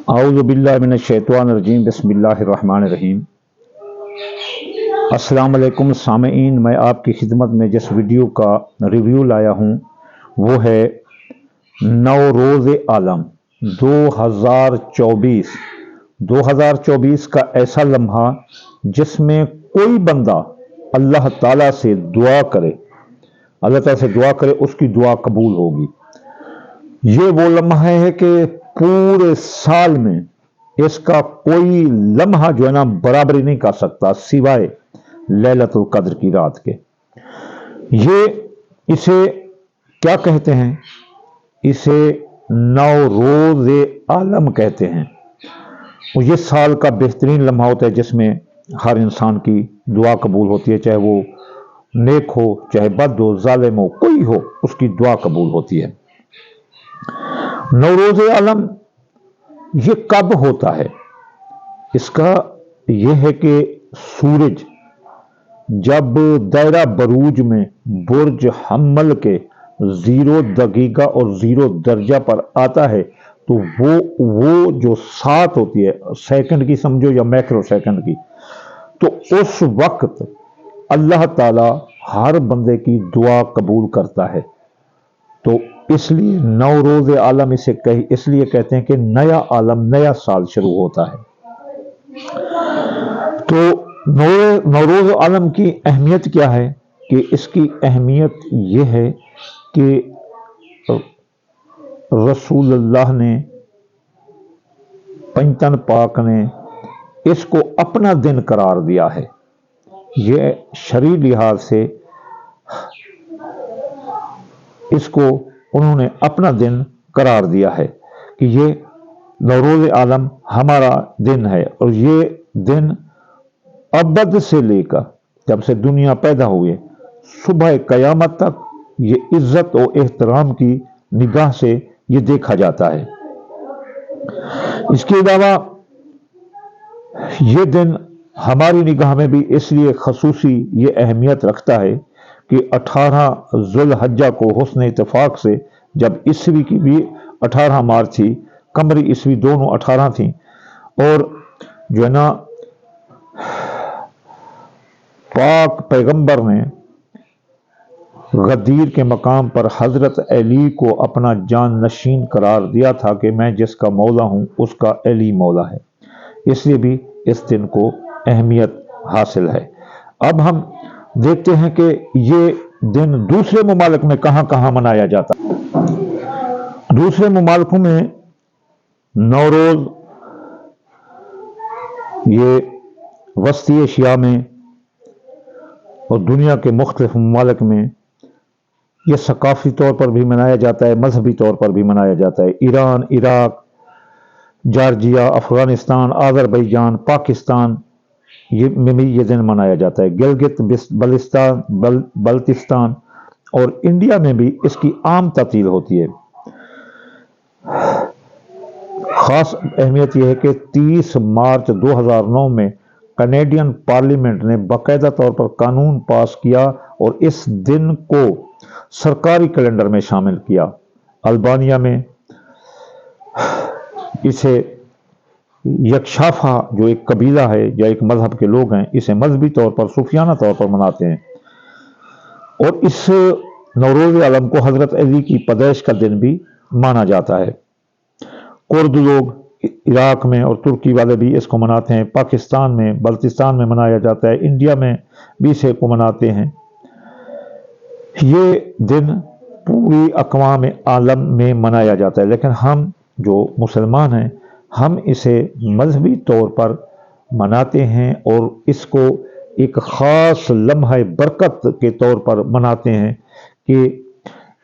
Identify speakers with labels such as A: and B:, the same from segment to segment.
A: अऊज़ु बिल्लाहि मिनश्शैतानिर्रजीम बिस्मिल्लाहिर्रहमानिर्रहीम। अस्सलाम वालेकुम सामीईन, मैं आपकी खिदमत में जिस वीडियो का रिव्यू लाया हूँ वो है नौरोज़ आलम 2024। 2024 का ऐसा लम्हा जिसमें कोई बंदा अल्लाह ताला से दुआ करे, अल्लाह ताला से दुआ करे, उसकी दुआ कबूल होगी। ये वो लम्हा है कि पूरे साल में इसका कोई लम्हा जो है ना बराबरी नहीं कर सकता सिवाय लैलतुल कद्र की रात के। ये इसे क्या कहते हैं? इसे नौरोज़ आलम कहते हैं। और ये साल का बेहतरीन लम्हा होता है जिसमें हर इंसान की दुआ कबूल होती है, चाहे वो नेक हो, चाहे बद हो, जालिम हो, कोई हो, उसकी दुआ कबूल होती है। नौरोज़ आलम ये कब होता है? इसका यह है कि सूरज जब दायरा बरूज में बुर्ज हम्मल के 0 दकीका और 0 दर्जा पर आता है तो वो जो सात होती है सेकंड की समझो या माइक्रो सेकंड की, तो उस वक्त अल्लाह ताला हर बंदे की दुआ कबूल करता है। तो इसलिए नौरोज़ आलम इसलिए कहते हैं कि नया आलम, नया साल शुरू होता है। तो नौरोज़ आलम की अहमियत क्या है? कि इसकी अहमियत यह है कि रसूलुल्लाह ने, पंजतन पाक ने इसको अपना दिन करार दिया है। यह शरीर लिहाज से इसको उन्होंने अपना दिन करार दिया है कि ये नौरोज़ आलम हमारा दिन है। और ये दिन अबद से लेकर जब से दुनिया पैदा हुई सुबह क़यामत तक ये इज्जत और एहतराम की निगाह से ये देखा जाता है। इसके अलावा ये दिन हमारी निगाह में भी इसलिए खसूसी ये अहमियत रखता है कि 18 ज़ुल्हज्जा को हुस्न इत्तेफाक से, जब ईस्वी की भी 18 मार्च थी, कमरी ईस्वी दोनों 18 थी, और जो है ना पाक पैगंबर ने गदीर के मकाम पर हजरत अली को अपना जान नशीन करार दिया था कि मैं जिसका मौला हूँ उसका अली मौला है। इसलिए भी इस दिन को अहमियत हासिल है। अब हम देखते हैं कि ये दिन दूसरे ममालिक में कहाँ कहाँ मनाया जाता है। दूसरे ममालिकों में नौरोज़ ये वस्ती एशिया में और दुनिया के मुख्तलिफ ममालिक में यह सकाफ़ी तौर पर भी मनाया जाता है, मजहबी तौर पर भी मनाया जाता है। Iran, Iraq, Georgia, Afghanistan, Azerbaijan, Pakistan में भी ये दिन मनाया जाता है। गिलगित बल्तिस्तान और इंडिया में भी इसकी आम तातील होती है। ख़ास अहमियत यह है कि 30 मार्च 2009 में कनेडियन पार्लियामेंट ने बाकायदा तौर पर कानून पास किया और इस दिन को सरकारी कैलेंडर में शामिल किया। अल्बानिया में इसे यकशाफा जो एक कबीला है या एक मजहब के लोग हैं, इसे मजहबी तौर पर, सूफियाना तौर पर मनाते हैं। और इस नौरोज़ आलम को हजरत अली की पैदाइश का दिन भी माना जाता है। कुर्द लोग इराक में और तुर्की वाले भी इसको मनाते हैं। पाकिस्तान में, बल्तिस्तान में मनाया जाता है। इंडिया में भी इसे को मनाते हैं। ये दिन पूरी अक़वाम आलम में मनाया जाता है, लेकिन हम जो मुसलमान हैं हम इसे मजहबी तौर पर मनाते हैं और इसको एक ख़ास लम्हा बरकत के तौर पर मनाते हैं कि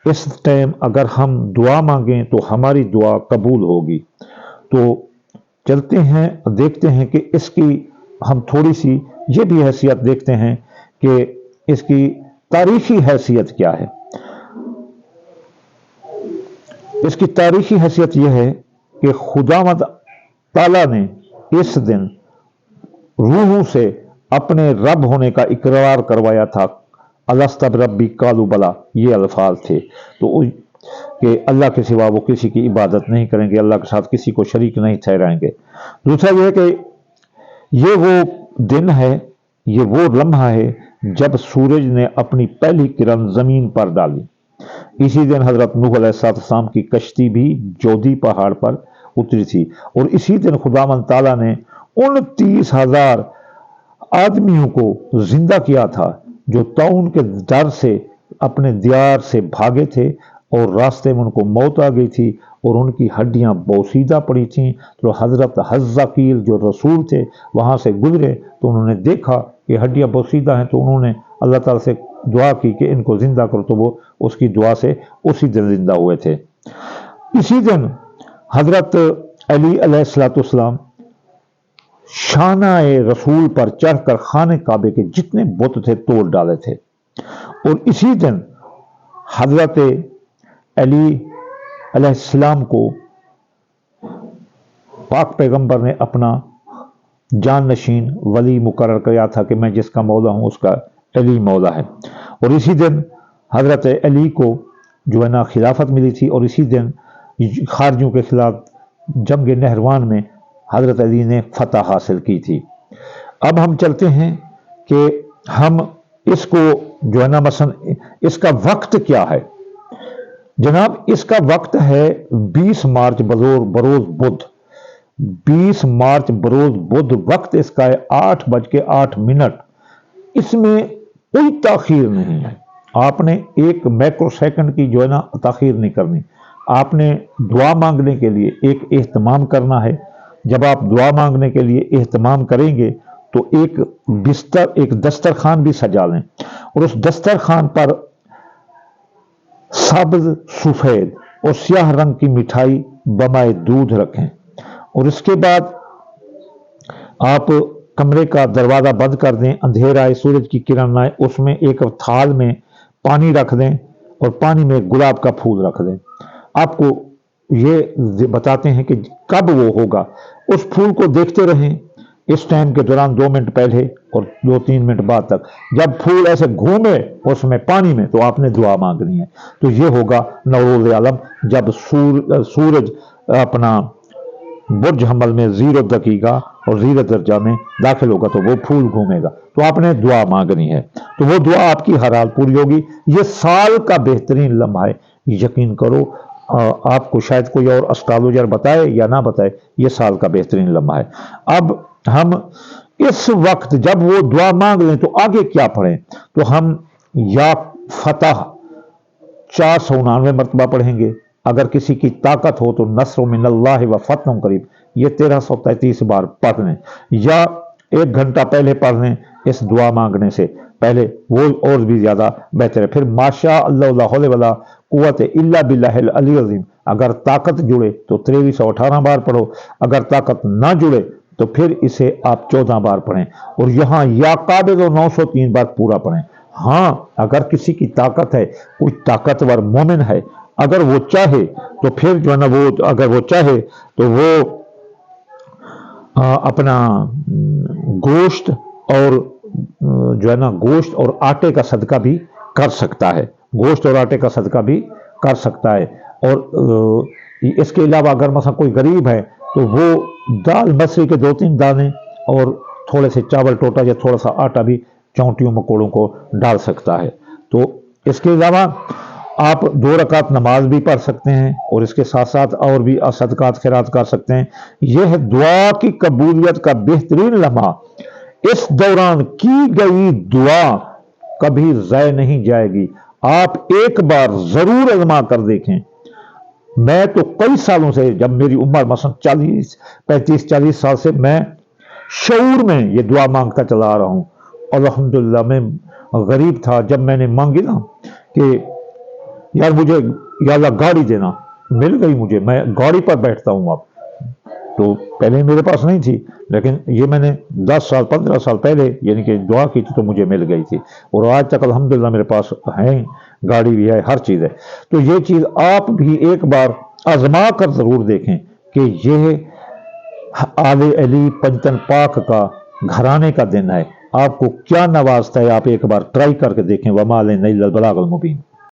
A: इस टाइम अगर हम दुआ मांगें तो हमारी दुआ कबूल होगी। तो चलते हैं, देखते हैं कि इसकी हम थोड़ी सी ये भी हैसियत देखते हैं कि इसकी तारीखी हैसियत क्या है। इसकी तारीखी हैसियत यह है कि खुदावंद ताला ने इस दिन रूहों से अपने रब होने का इकरार करवाया था। अलस्तब रब्बी कालू बला, ये अल्फाज थे। तो کہ اللہ کے सिवा वो किसी की इबादत नहीं करेंगे, अल्लाह के साथ किसी को शरीक नहीं ठहराएंगे। दूसरा ये है कि ये वो दिन है, ये वो लम्हा है जब सूरज ने अपनी पहली किरण जमीन पर डाली। इसी दिन हजरत नूह अलैहिस्सलाम की कश्ती भी जोदी पहाड़ पर उतरी थी, और इसी दिन खुदावंद ताला ने 29,000 आदमियों को जिंदा किया था जो ताउन के डर से अपने दियार से भागे थे और रास्ते में उनको मौत आ गई थी और उनकी हड्डियां बोसीदा पड़ी थीं। तो हजरत हज़्ज़ाकील जो रसूल थे वहां से गुजरे तो उन्होंने देखा कि हड्डियां बोसीदा हैं, तो उन्होंने अल्लाह ताला से दुआ की कि इनको जिंदा करो, तो वो उसकी दुआ से उसी दिन जिंदा हुए थे। इसी दिन हजरत अली अलैहिस्सलाम शाना-ए रसूल पर चढ़कर खाने काबे के जितने बुत थे तोड़ डाले थे, और इसी दिन हजरत अली अलैहिस्सलाम को पाक पैगंबर ने अपना जान नशीन वली मुकर्रर किया था कि मैं जिसका मौला हूं उसका अली मौला है। और इसी दिन हजरत अली को जो है ना खिलाफत मिली थी, और इसी दिन खारजियों के खिलाफ जंग नहरवान में हजरत अली ने फतह हासिल की थी। अब हम चलते हैं कि हम इसको जो है ना मसलन इसका वक्त क्या है। जनाब इसका वक्त है 20 मार्च बरोज बुध, 20 मार्च बरोज बुध वक्त इसका है 8:08। इसमें कोई ताखीर नहीं है, आपने एक माइक्रो सेकंड की जो है ना ताखीर नहीं करनी। आपने दुआ मांगने के लिए एक एहतमाम करना है। जब आप दुआ मांगने के लिए एहतमाम करेंगे तो एक दस्तरखान भी सजा लें, और उस दस्तरखान पर सब्ज सफेद और स्याह रंग की मिठाई बमाए दूध रखें, और इसके बाद आप कमरे का दरवाजा बंद कर दें, अंधेरा आए, सूरज की किरण आए, उसमें एक थाल में पानी रख दें और पानी में गुलाब का फूल रख दें। आपको ये बताते हैं कि कब वो होगा, उस फूल को देखते रहें इस टाइम के दौरान 2 मिनट पहले और 2-3 मिनट बाद तक। जब फूल ऐसे घूमे उसमें पानी में तो आपने दुआ मांगनी है। तो ये होगा नौरोज़ आलम, जब सूरज अपना बुर्ज हमल में 0 दकीका और 0 दर्जा में दाखिल होगा तो वो फूल घूमेगा, तो आपने दुआ मांगनी है, तो वो दुआ आपकी हर हाल पूरी होगी। ये साल का बेहतरीन लम्हा है, यकीन करो आपको शायद कोई और एस्ट्रोलॉजर बताए या ना बताए, ये साल का बेहतरीन लम्हा है। अब हम इस वक्त जब वो दुआ मांग लें तो आगे क्या पढ़ें, तो हम या फतह 499 मरतबा पढ़ेंगे। अगर किसी की ताकत हो तो नस्र मिनल्लाहि व फतह करीब, ये 1333 बार पढ़ लें, या 1 घंटा पहले पढ़ लें इस दुआ मांगने से पहले, वो और भी ज्यादा बेहतर है। फिर माशा अल्लाह ला हौला वला कुव्वत इल्ला बिल्लाहिल अली अज़ीम, अगर ताकत जुड़े तो 2318 बार पढ़ो, अगर ताकत ना जुड़े तो फिर इसे आप 14 बार पढ़ें, और यहाँ या काबिल 903 बार पूरा पढ़ें। हाँ, अगर किसी की ताकत है, कोई ताकतवर मोमिन है, अगर वो चाहे तो फिर जो है ना वो अगर वो चाहे तो वो अपना गोश्त और जो है ना गोश्त और आटे का सदका भी कर सकता है, गोश्त और आटे का सदका भी कर सकता है। और इसके अलावा अगर मसलन कोई गरीब है तो वो दाल मसरी के 2-3 दाने और थोड़े से चावल टोटा या थोड़ा सा आटा भी चौंटियों मकोड़ों को डाल सकता है। तो इसके अलावा आप 2 रकात नमाज भी पढ़ सकते हैं और इसके साथ साथ और भी सदकात खैरात कर सकते हैं। यह है दुआ की कबूलियत का बेहतरीन लम्हा। इस दौरान की गई दुआ कभी ज़ाय नहीं जाएगी, आप एक बार जरूर आजमा कर देखें। मैं तो कई सालों से, जब मेरी उम्र मसलन 35-40 साल से मैं शऊर में ये दुआ मांगता चला आ रहा हूं। अल्हम्दुलिल्लाह, मैं गरीब था, जब मैंने मांगी ना कि यार मुझे या अल्लाह गाड़ी देना, मिल गई मुझे, मैं गाड़ी पर बैठता हूं अब। तो पहले मेरे पास नहीं थी, लेकिन ये मैंने 10 साल 15 साल पहले यानी कि दुआ की थी तो मुझे मिल गई थी, और आज तक अल्हम्दुलिल्लाह मेरे पास है, गाड़ी भी है, हर चीज़ है। तो ये चीज़ आप भी एक बार आजमा कर ज़रूर देखें कि ये आले अली पंचतन पाक का घराने का दिन है, आपको क्या नवाजता है। आप एक बार ट्राई करके देखें। वमा अलैना इल्लल बलागुल मुबीन।